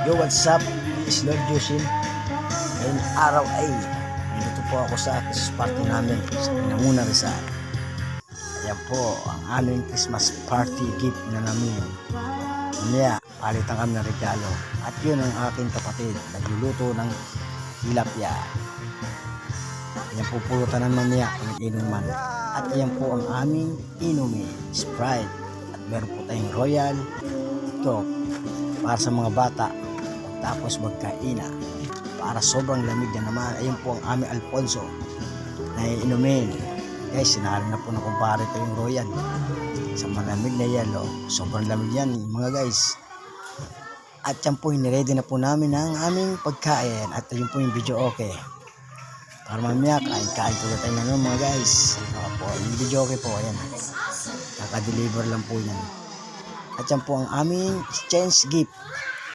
Yo, what's up? This is Lord Jushin. Ngayong araw ay nandito po ako sa Christmas party namin sa Pinanguna Rizal. Ayan po ang aming Christmas party gift na namin. Mamaya, palitan kami ng regalo. At yun ang aking kapatid, nagluluto ng tilapia. Ayan po pulutan ng mamaya ang inuman. At ayan po ang aming inumin, Sprite. At meron po tayong Royal Coke para sa mga bata. Tapos magkaina para sobrang lamig na naman. Ayun po ang aming Alfonso na iinumin. Guys, sinali na po ng kumpare ito yung Royal sa malamig na yelo. Sobrang lamig yan mga guys. At yan po niready na po namin ang aming pagkain. At yun po yung video okay para mamaya kain-kain po tayo na mga guys. Po, yung video okay po, ayan, kaka-deliver lang po yan. At yan po ang aming exchange gift